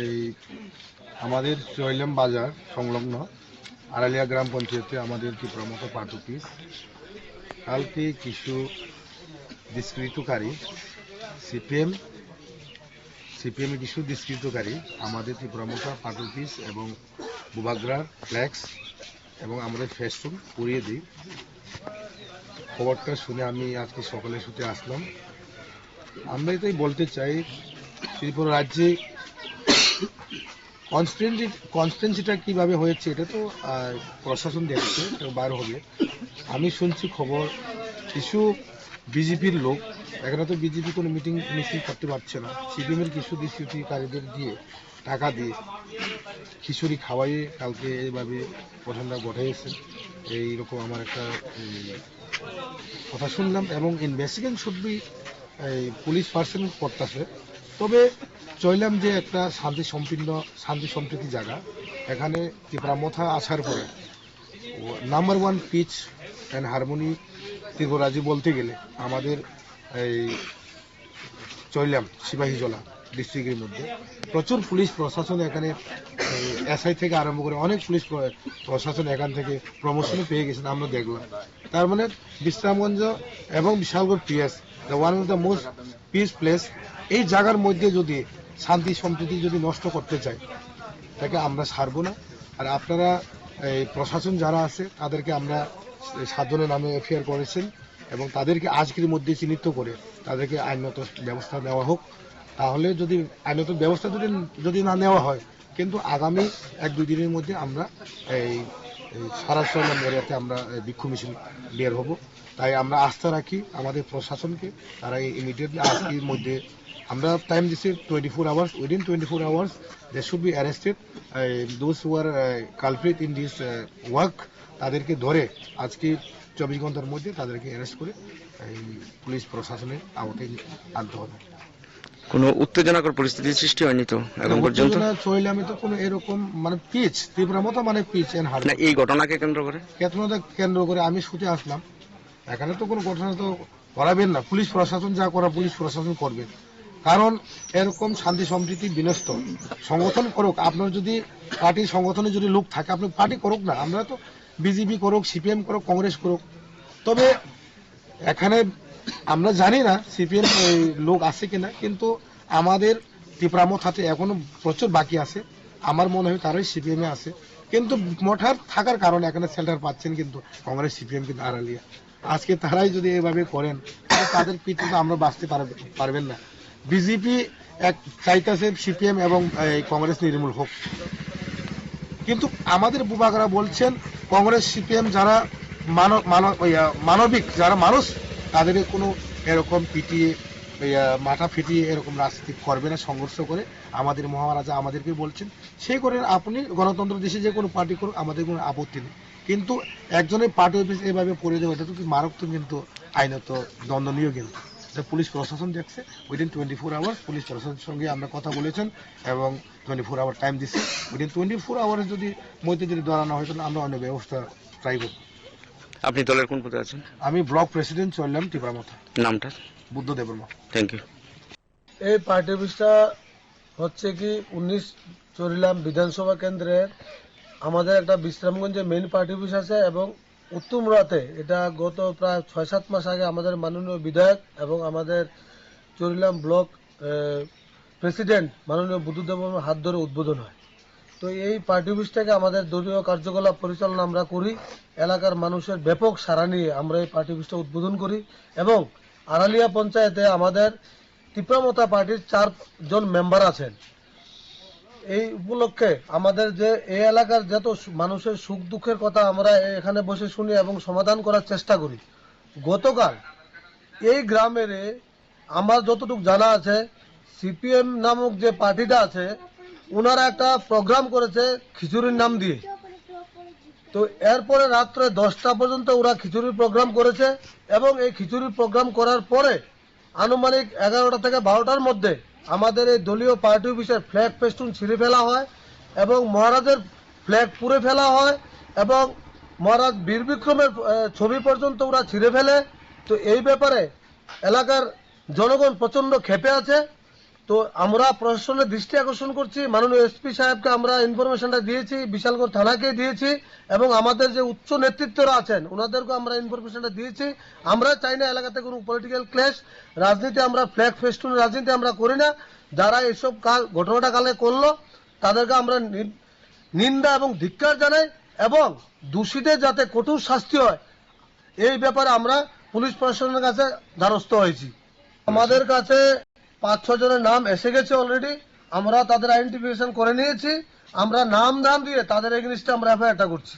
এই আমাদের চৈলাম বাজার সংলগ্ন আড়ালিয়া গ্রাম পঞ্চায়েতে আমাদের কি প্রমুখ পার্ট অফিস কালকে কিছু দুষ্কৃতকারী সিপিএম কিছু দুষ্কৃতকারী আমাদের ত্রিপুরামুখা পার্ট অফিস এবং বুবাগ্রার ফ্ল্যাক্স এবং আমাদের ফেস্টুন পুড়িয়ে দিই। খবরটা শুনে আমি আজকে সকালে ছুটে আসলাম। আমরা এটাই বলতে চাই, ত্রিপুরা রাজ্যে কনস্টেন্সিটা কিভাবে হয়েছে এটা তো প্রশাসন দেখছে, বার হবে। আমি শুনছি খবর কিছু বিজেপির লোক, এখানে তো বিজেপি কোনো মিটিং করতে পারছে না, সিপিএমের কিছু দুষ্কৃতিকারীদের দিয়ে টাকা দিয়ে খিচুড়ি খাওয়াইয়ে কালকে এইভাবে ঘটনা ঘটাইছে। এইরকম আমার একটা কথা শুনলাম এবং investigation should be police person করতেছে। তবে চইলাম যে একটা শান্তি সম্প্রীতি জায়গা, এখানে ত্রিপুরামথা আসার পরে নাম্বার 1 পিচ অ্যান্ড হারমোনি ত্রিপুরাজি বলতে গেলে আমাদের এই চইলাম সিপাহীজলা ডিস্ট্রিক্টের মধ্যে প্রচুর পুলিশ প্রশাসন, এখানে এসআই থেকে আরম্ভ করে অনেক পুলিশ প্রশাসন এখান থেকে প্রমোশনও পেয়ে গেছেন আমরা দেখলাম। তার মানে বিশ্রামগঞ্জ এবং Bishalgarh PS one of the most piece place, এই জায়গার মধ্যে যদি শান্তি সম্প্রীতি যদি নষ্ট করতে চায় তাকে আমরা ছাড়বো না। আর আপনারা এই প্রশাসন যারা আছে তাদেরকে আমরা 7 জনের নামে এফআইআর করেছেন এবং তাদেরকে আজকের মধ্যে চিহ্নিত করে তাদেরকে আইনত ব্যবস্থা নেওয়া হোক। তাহলে যদি আইনত ব্যবস্থা যদি না নেওয়া হয়, কিন্তু আগামী 1-2 দিনের মধ্যে আমরা এই সারা চইলাম এরিয়াতে আমরা বিক্ষোভ মিছিল বের হব। তাই আমরা আস্থা রাখি আমাদের প্রশাসনকে, তারা ইমিডিয়েটলি আজকের মধ্যে আমরা টাইম দিচ্ছি 24 hours, within 24 hours they should be arrested those who are culprit in this work. তাদেরকে ধরে আজকে 24 ঘন্টার মধ্যে তাদেরকে অ্যারেস্ট করে এই পুলিশ প্রশাসনের আওতায় আনতে হবে। কোনো উত্তেজনাকর পরিস্থিতির সৃষ্টি হয়নি তো এখন পর্যন্ত? চইলামে তো কোনো এরকম মানে পিচ ত্রিপুরামথা মানে পিচ এন্ড হার না, এই ঘটনাকে কেন্দ্র করে আমি ছুটে আসলাম। এখানে তো কোনো ঘটনা তো করাবেন না, পুলিশ প্রশাসন যা করা পুলিশ প্রশাসন করবেন। কারণ এরকম শান্তি সম্প্রীতি বিনষ্ট সংগঠন করুক, আপনার যদি পার্টির সংগঠনে যদি লোক থাকে আপনি পার্টি করুক না, আমরা তো বিজেপি করুক, সিপিএম করুক, কংগ্রেস করুক। তবে এখানে আমরা জানি না সিপিএম লোক আছে কিনা, কিন্তু আমাদের ত্রিপুরামথাতে এখনো প্রচুর বাকি আছে। আমার মনে হয় তারাই সিপিএম এ আছে, কিন্তু মঠার থাকার কারণে এখানে সেন্টার পাচ্ছেন কিন্তু কংগ্রেস সিপিএম কিন্তু আড়ালিয়া। আজকে তারাই যদি এভাবে করেন তাদের পিছনে আমরা বাঁচতে পারবেন না। বিজেপি এক চাইতেছে সিপিএম এবং কংগ্রেস নির্মূল হোক, কিন্তু আমাদের বুবাগরা বলছেন কংগ্রেস সিপিএম যারা মানবিক যারা মানুষ, তাদের কোনো এরকম পিটিয়ে মাথা ফিটিয়ে এরকম রাজনীতি করবে না, সংঘর্ষ করে। আমাদের মহারাজা আমাদেরকে বলছেন সেই করে আপনি গণতন্ত্র দেশে যে কোনো পার্টি করুন, আমাদের কোনো আপত্তি নেই, কিন্তু একজনের পার্টি অফিস এভাবে করে দেবো এটা তো মারাত্মক, কিন্তু আইনত দণ্ডনীয়। কিন্তু পুলিশ প্রশাসন দেখছে, উইদিন 24 আওয়ার্স পুলিশ প্রশাসনের সঙ্গে আমরা কথা বলেছেন এবং 24 আওয়ার টাইম দিচ্ছি। উইদিন 24 আওয়ার্স যদি মধ্যে যদি ধরা না হয় তাহলে আমরা অন্য ব্যবস্থা ট্রাই করব। আপনি দলের কোন পদে আছেন? আমি ব্লক প্রেসিডেন্ট চললাম ত্রিপুরামথা। নামটা? বুদ্ধ দেববর্মা। Thank you. এই পার্টি অফিসটা হচ্ছে কি 19 চরিলাম বিধানসভা কেন্দ্রের আমাদের একটা বিশ্রামগঞ্জে মেইন পার্টি অফিস আছে এবং উত্তমরাতে এটা গত প্রায় 6-7 মাস আগে আমাদের মাননীয় বিধায়ক এবং আমাদের চরিলাম ব্লক প্রেসিডেন্ট মাননীয় বুদ্ধদেবের হাত ধরে উদ্বোধন হয়। তো এই পার্টি অফিসটাকে আমাদের দলীয় কার্যকলাপ পরিচালনা আমরা করি, এলাকার মানুষের ব্যাপক সাড়া নিয়ে আমরা এই পার্টি অফিসটা উদ্বোধন করি এবং আড়ালিয়া পঞ্চায়েতে আমাদের ত্রিপুরামথা পার্টির 4 জন মেম্বার আছেন। এই উপলক্ষে আমাদের যে এই এলাকার যত মানুষের সুখ দুঃখের কথা আমরা এখানে বসে শুনি এবং সমাধান করার চেষ্টা করি। গতকাল এই গ্রামের আমার যতটুকু জানা আছে সিপিএম নামক যে পার্টিটা আছে ওনারা একটা প্রোগ্রাম করেছে খিচুড়ির নাম দিয়ে। তো এরপরে রাত্রে 10টা পর্যন্ত ওরা খিচুড়ির প্রোগ্রাম করেছে এবং এই খিচুড়ির প্রোগ্রাম করার পরে আনুমানিক 11টা থেকে 12টার মধ্যে আমাদের এই দলীয় পার্টি অফিসের ফ্ল্যাগ ফেস্টুন ছিঁড়ে ফেলা হয় এবং মহারাজের ফ্ল্যাগ পুড়ে ফেলা হয় এবং মহারাজ বীর বিক্রমের ছবি পর্যন্ত ওরা ছিঁড়ে ফেলে। তো এই ব্যাপারে এলাকার জনগণ প্রচন্ড ক্ষেপে আছে তো আমরা প্রশাসনের দৃষ্টি আকর্ষণ করছি, মাননীয় এসপি সাহেবকে আমরা ইনফরমেশনটা দিয়েছি, বিশালগড় থানাকে দিয়েছি এবং আমাদের যে উচ্চ নেতৃত্বরা আছেন ওনাদেরকে আমরা ইনফরমেশনটা দিয়েছি। আমরা চাই না এলাকাতে কোনো পলিটিক্যাল ক্লেশ, রাজনীতি, আমরা ফ্ল্যাগ ফেস্টুনের রাজনীতি আমরা করি না। যারা এসব ঘটনাটা কালে করলো তাদেরকে আমরা নিন্দা এবং ধিক্কার জানাই এবং দোষীদের যাতে কঠোর শাস্তি হয় এই ব্যাপারে আমরা পুলিশ প্রশাসনের কাছে দ্বারস্থ হয়েছি। আমাদের কাছে 5-6 জনের নাম এসে গেছে অলরেডি, আমরা তাদের আইডেন্টিফিকেশন করে নিয়েছি, আমরা নাম দিয়ে তাদের এগেইনস্টে আমরা এফআইআরটা করছি।